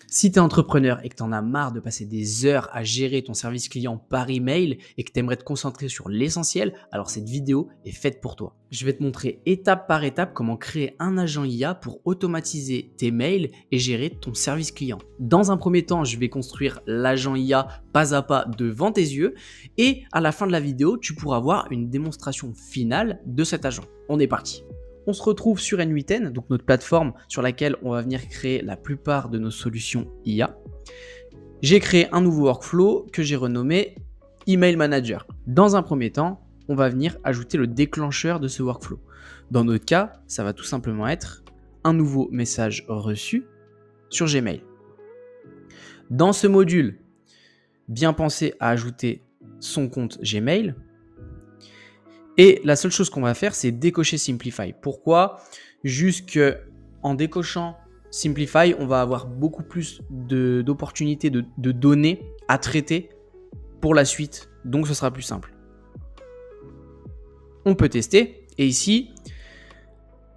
Si tu es entrepreneur et que tu en as marre de passer des heures à gérer ton service client par email et que tu aimerais te concentrer sur l'essentiel, alors cette vidéo est faite pour toi. Je vais te montrer étape par étape comment créer un agent IA pour automatiser tes mails et gérer ton service client. Dans un premier temps, je vais construire l'agent IA pas à pas devant tes yeux et à la fin de la vidéo, tu pourras voir une démonstration finale de cet agent. On est parti. On se retrouve sur N8N, donc notre plateforme sur laquelle on va venir créer la plupart de nos solutions IA. J'ai créé un nouveau workflow que j'ai renommé Email Manager. Dans un premier temps, on va venir ajouter le déclencheur de ce workflow. Dans notre cas, ça va tout simplement être un nouveau message reçu sur Gmail. Dans ce module, bien penser à ajouter son compte Gmail. Et la seule chose qu'on va faire, c'est décocher Simplify. Pourquoi ? Juste qu'en décochant Simplify, on va avoir beaucoup plus d'opportunités de données à traiter pour la suite. Donc, ce sera plus simple. On peut tester. Et ici,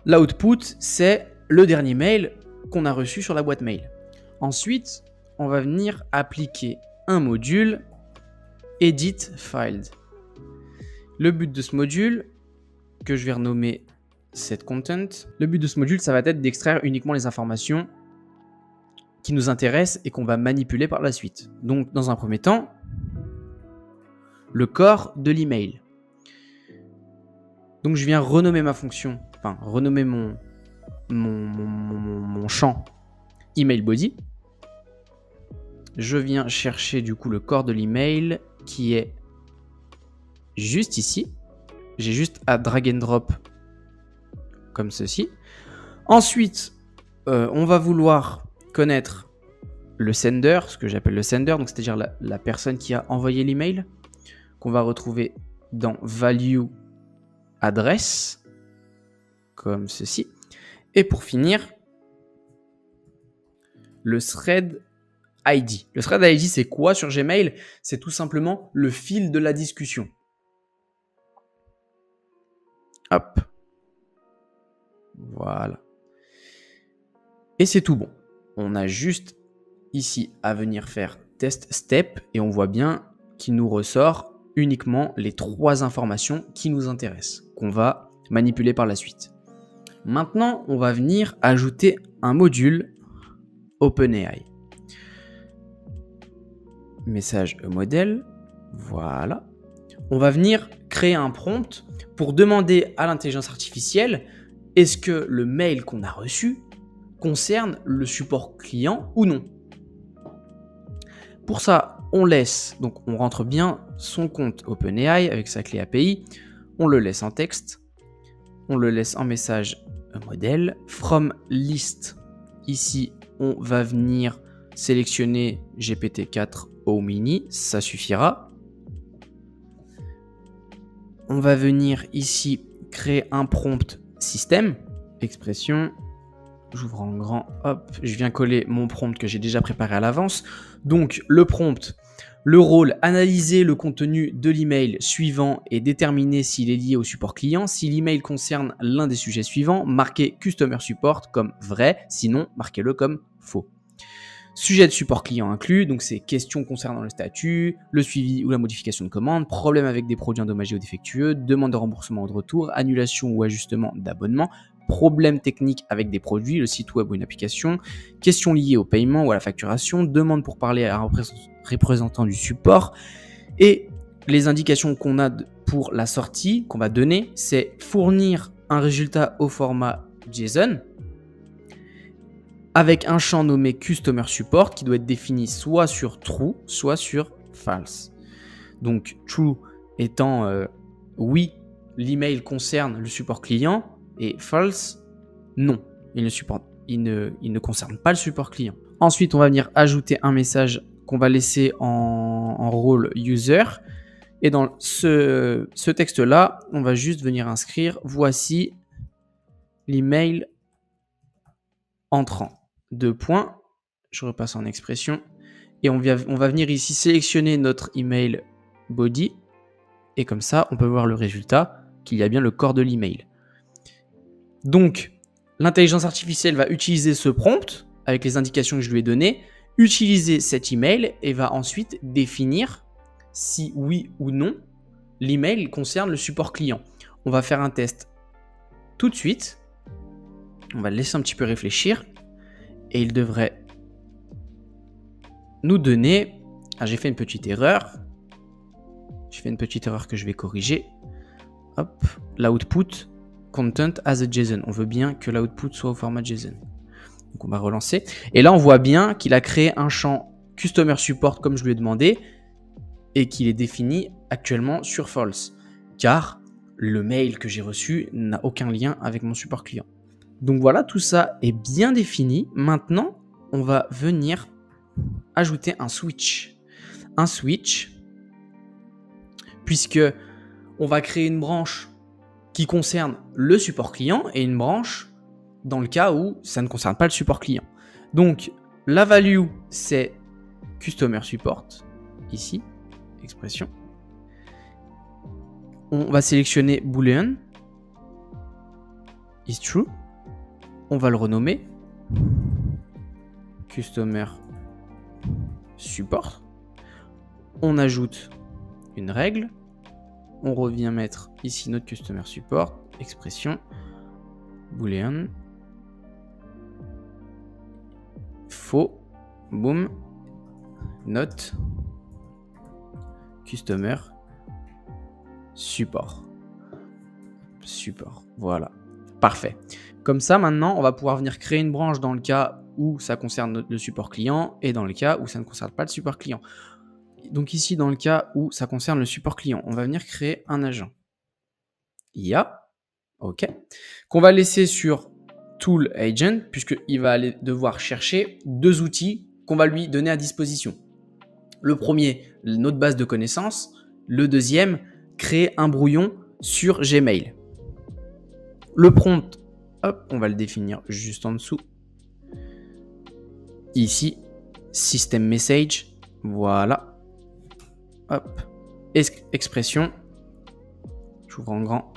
l'output, c'est le dernier mail qu'on a reçu sur la boîte mail. Ensuite, on va venir appliquer un module Edit Filed. Le but de ce module, que je vais renommer setContent, le but de ce module, ça va être d'extraire uniquement les informations qui nous intéressent et qu'on va manipuler par la suite. Donc, dans un premier temps, le corps de l'email. Donc, je viens renommer ma fonction, enfin, renommer mon champ email body. Je viens chercher du coup le corps de l'email qui est juste ici. J'ai juste à drag and drop comme ceci. Ensuite, on va vouloir connaître le sender, ce que j'appelle le sender, donc c'est-à-dire la personne qui a envoyé l'email, qu'on va retrouver dans value address, comme ceci. Et pour finir, le thread ID. Le thread ID, c'est quoi sur Gmail ? C'est tout simplement le fil de la discussion. Hop. Voilà. Et c'est tout bon. On a juste ici à venir faire test step et on voit bien qu'il nous ressort uniquement les 3 informations qui nous intéressent, qu'on va manipuler par la suite. Maintenant, on va venir ajouter un module OpenAI. Message modèle. Voilà. On va venir créer un prompt pour demander à l'intelligence artificielle est-ce que le mail qu'on a reçu concerne le support client ou non. Pour ça, on rentre bien son compte OpenAI avec sa clé API, on le laisse en texte, on le laisse en message modèle, from list. Ici, on va venir sélectionner GPT-4 au mini, ça suffira. On va venir ici créer un prompt système, expression, j'ouvre en grand, hop, je viens coller mon prompt que j'ai déjà préparé à l'avance. Donc le prompt, le rôle, analyser le contenu de l'email suivant et déterminer s'il est lié au support client. Si l'email concerne l'un des sujets suivants, marquez Customer Support comme vrai, sinon marquez-le comme faux. Sujet de support client inclus, donc c'est questions concernant le statut, le suivi ou la modification de commande, problème avec des produits endommagés ou défectueux, demande de remboursement ou de retour, annulation ou ajustement d'abonnement, problème technique avec des produits, le site web ou une application, questions liées au paiement ou à la facturation, demande pour parler à un représentant du support. Et les indications qu'on a pour la sortie qu'on va donner, c'est fournir un résultat au format JSON, avec un champ nommé Customer Support qui doit être défini soit sur True, soit sur False. Donc True étant oui, l'email concerne le support client, et False, non, il ne concerne pas le support client. Ensuite, on va venir ajouter un message qu'on va laisser en rôle user. Et dans ce texte-là, on va juste venir inscrire « Voici l'email entrant ». 2 points, je repasse en expression. Et on va venir ici sélectionner notre email body. Et comme ça, on peut voir le résultat, qu'il y a bien le corps de l'email. Donc, l'intelligence artificielle va utiliser ce prompt avec les indications que je lui ai données, utiliser cet email et va ensuite définir si oui ou non l'email concerne le support client. On va faire un test tout de suite. On va le laisser un petit peu réfléchir et il devrait nous donner... Ah, j'ai fait une petite erreur. J'ai fait une petite erreur que je vais corriger. Hop, l'output content as a JSON. On veut bien que l'output soit au format JSON. Donc on va relancer. Et là, on voit bien qu'il a créé un champ Customer Support comme je lui ai demandé et qu'il est défini actuellement sur false. Car le mail que j'ai reçu n'a aucun lien avec mon support client. Donc voilà, tout ça est bien défini. Maintenant, on va venir ajouter un switch. Un switch, puisque on va créer une branche qui concerne le support client et une branche dans le cas où ça ne concerne pas le support client. Donc, la value, c'est Customer Support, ici, expression. On va sélectionner Boolean, is true. On va le renommer Customer Support. On ajoute une règle. On revient mettre ici notre Customer Support, expression, Boolean, faux, boom, note, Customer Support. Support, voilà, parfait. Comme ça, maintenant, on va pouvoir venir créer une branche dans le cas où ça concerne le support client et dans le cas où ça ne concerne pas le support client. Donc ici, dans le cas où ça concerne le support client, on va venir créer un agent IA, ok, qu'on va laisser sur Tool Agent, puisqu'il va aller devoir chercher deux outils qu'on va lui donner à disposition. Le premier, notre base de connaissances. Le deuxième, créer un brouillon sur Gmail. Le prompt, hop, on va le définir juste en dessous. Ici, System Message, voilà. Hop, expression, j'ouvre en grand.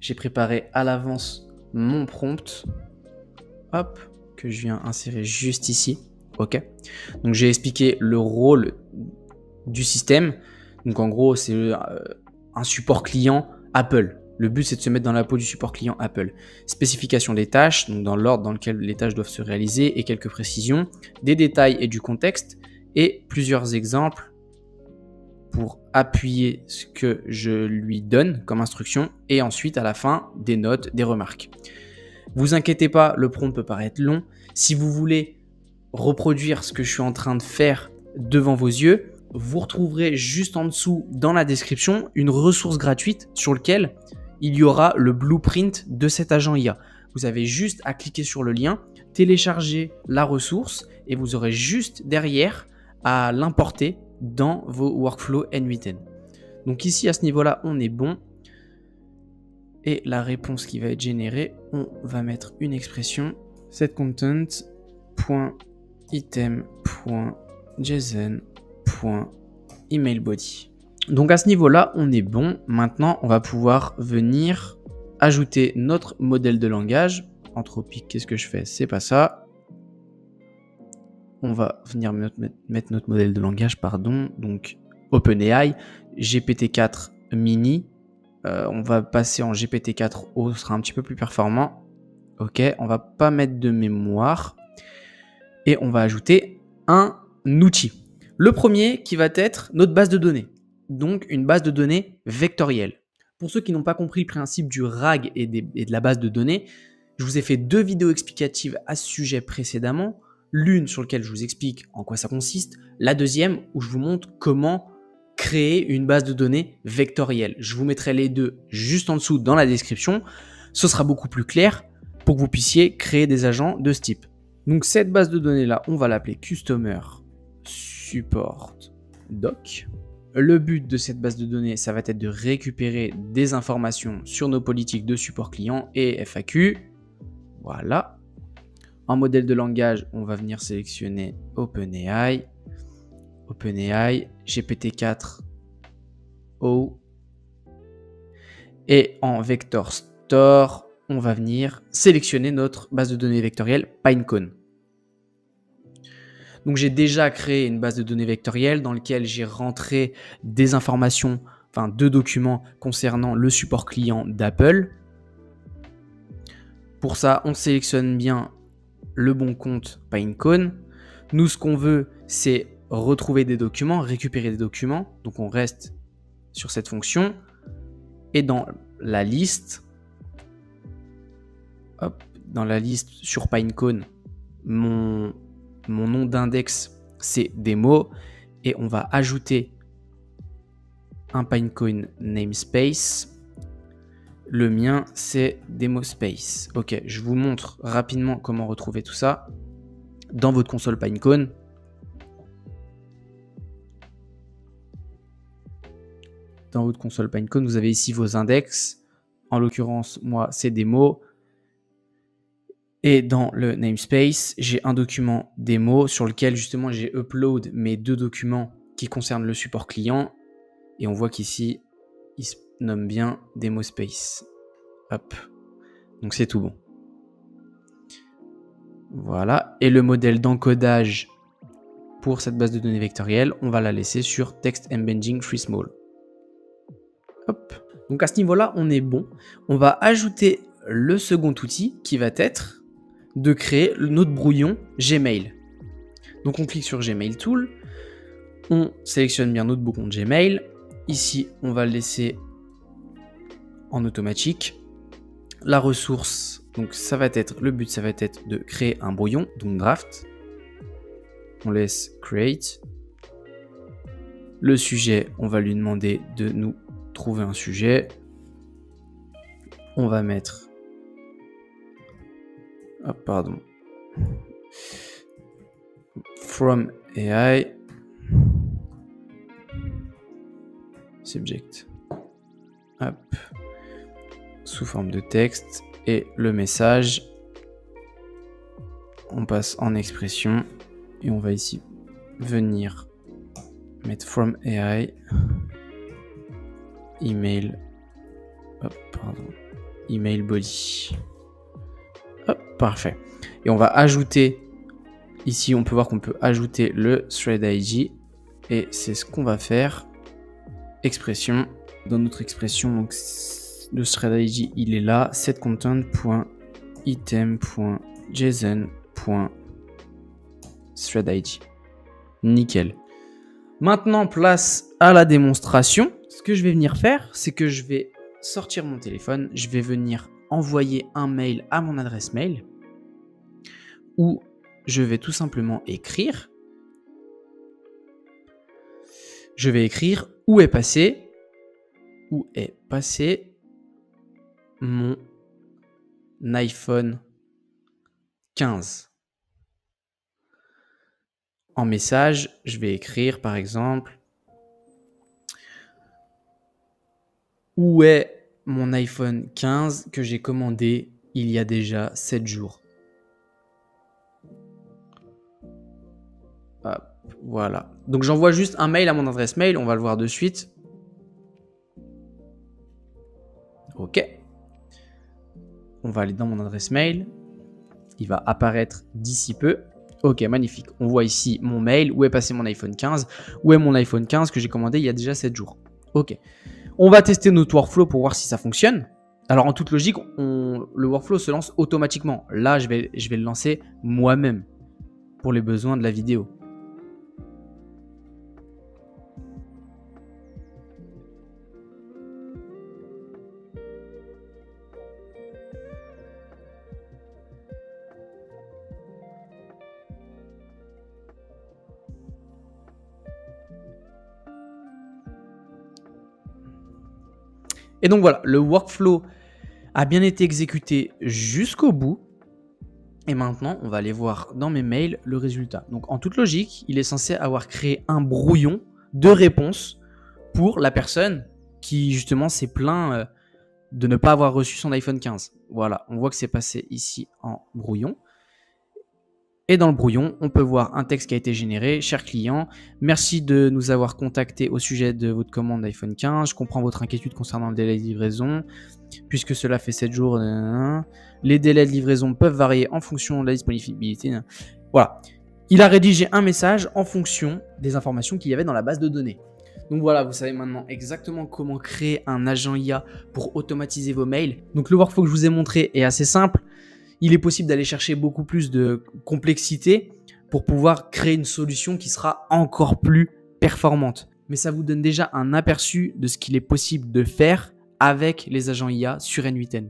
J'ai préparé à l'avance mon prompt, hop, que je viens insérer juste ici, ok. Donc j'ai expliqué le rôle du système. Donc en gros, c'est un support client Apple. Le but, c'est de se mettre dans la peau du support client Apple. Spécification des tâches, donc dans l'ordre dans lequel les tâches doivent se réaliser et quelques précisions, des détails et du contexte et plusieurs exemples pour appuyer ce que je lui donne comme instruction et ensuite à la fin des notes, des remarques. Vous inquiétez pas, le prompt peut paraître long. Si vous voulez reproduire ce que je suis en train de faire devant vos yeux, vous retrouverez juste en dessous dans la description une ressource gratuite sur laquelle il y aura le blueprint de cet agent IA. Vous avez juste à cliquer sur le lien, télécharger la ressource et vous aurez juste derrière à l'importer dans vos workflows N8N. Donc ici, à ce niveau-là, on est bon. Et la réponse qui va être générée, on va mettre une expression setContent.item.json.emailBody. Donc à ce niveau-là, on est bon. Maintenant, on va pouvoir venir ajouter notre modèle de langage. Anthropic, qu'est-ce que je fais? C'est pas ça. On va venir mettre notre modèle de langage, pardon. Donc OpenAI, GPT-4 mini. On va passer en GPT-4o, ce sera un petit peu plus performant. Ok, on va pas mettre de mémoire. Et on va ajouter un outil. Le premier qui va être notre base de données. Donc une base de données vectorielle. Pour ceux qui n'ont pas compris le principe du RAG et de la base de données, je vous ai fait 2 vidéos explicatives à ce sujet précédemment. L'une sur laquelle je vous explique en quoi ça consiste, la deuxième où je vous montre comment créer une base de données vectorielle. Je vous mettrai les deux juste en dessous dans la description. Ce sera beaucoup plus clair pour que vous puissiez créer des agents de ce type. Donc cette base de données là, on va l'appeler Customer Support Doc. Le but de cette base de données, ça va être de récupérer des informations sur nos politiques de support client et FAQ. Voilà. En modèle de langage, on va venir sélectionner OpenAI, GPT-4o. Et en Vector Store, on va venir sélectionner notre base de données vectorielle Pinecone. Donc j'ai déjà créé une base de données vectorielle dans laquelle j'ai rentré des informations, enfin 2 documents concernant le support client d'Apple. Pour ça, on sélectionne bien le bon compte Pinecone. Nous, ce qu'on veut, c'est retrouver des documents, récupérer des documents. Donc on reste sur cette fonction. Et dans la liste, dans la liste sur Pinecone, mon nom d'index, c'est démo. Et on va ajouter un Pinecone namespace. Le mien, c'est DemoSpace. Ok, je vous montre rapidement comment retrouver tout ça dans votre console Pinecone. Dans votre console Pinecone, vous avez ici vos index. En l'occurrence, moi, c'est démo. Et dans le namespace, j'ai un document démo sur lequel justement j'ai upload mes 2 documents qui concernent le support client. Et on voit qu'ici, il se nomme bien DemoSpace. Hop. Donc c'est tout bon. Voilà. Et le modèle d'encodage pour cette base de données vectorielle, on va la laisser sur Text Embedding Free Small. Hop. Donc à ce niveau-là, on est bon. On va ajouter le second outil qui va être de créer notre brouillon Gmail. Donc on clique sur Gmail Tool. On sélectionne bien notre bouton Gmail. Ici, on va le laisser en automatique. La ressource, donc ça va être, le but ça va être de créer un brouillon, donc draft. On laisse create. Le sujet, on va lui demander de nous trouver un sujet. On va mettre, from AI subject. Hop. Sous forme de texte et le message, on passe en expression et on va ici venir mettre from AI email email body. Hop, parfait. Et on va ajouter ici, on peut voir qu'on peut ajouter le thread ID et c'est ce qu'on va faire. Expression, dans notre expression, donc le thread ID, il est là, setContent.item.json.threadID. Nickel. Maintenant, place à la démonstration. Ce que je vais venir faire, c'est que je vais sortir mon téléphone, je vais venir envoyer un mail à mon adresse mail où je vais tout simplement écrire. Je vais écrire où est passé mon iPhone 15. En message, je vais écrire par exemple où est mon iPhone 15 que j'ai commandé il y a déjà 7 jours. Hop, voilà. Donc j'envoie juste un mail à mon adresse mail, on va le voir de suite. Ok. On va aller dans mon adresse mail. Il va apparaître d'ici peu. Ok, magnifique. On voit ici mon mail. Où est passé mon iPhone 15? Où est mon iPhone 15 que j'ai commandé il y a déjà 7 jours? Ok. On va tester notre workflow pour voir si ça fonctionne. Alors en toute logique, le workflow se lance automatiquement. Là, je vais le lancer moi-même pour les besoins de la vidéo. Et donc voilà, le workflow a bien été exécuté jusqu'au bout. Et maintenant, on va aller voir dans mes mails le résultat. Donc en toute logique, il est censé avoir créé un brouillon de réponse pour la personne qui justement s'est plaint de ne pas avoir reçu son iPhone 15. Voilà, on voit que c'est passé ici en brouillon. Et dans le brouillon, on peut voir un texte qui a été généré. Cher client, merci de nous avoir contacté au sujet de votre commande iPhone 15. Je comprends votre inquiétude concernant le délai de livraison. Puisque cela fait 7 jours, les délais de livraison peuvent varier en fonction de la disponibilité. Voilà. Il a rédigé un message en fonction des informations qu'il y avait dans la base de données. Donc voilà, vous savez maintenant exactement comment créer un agent IA pour automatiser vos mails. Donc le workflow que je vous ai montré est assez simple. Il est possible d'aller chercher beaucoup plus de complexité pour pouvoir créer une solution qui sera encore plus performante. Mais ça vous donne déjà un aperçu de ce qu'il est possible de faire avec les agents IA sur N8N.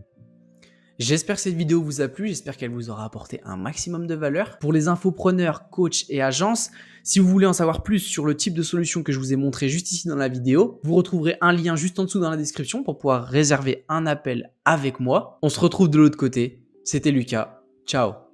J'espère que cette vidéo vous a plu, j'espère qu'elle vous aura apporté un maximum de valeur. Pour les infopreneurs, coachs et agences, si vous voulez en savoir plus sur le type de solution que je vous ai montré juste ici dans la vidéo, vous retrouverez un lien juste en dessous dans la description pour pouvoir réserver un appel avec moi. On se retrouve de l'autre côté. C'était Lucas. Ciao.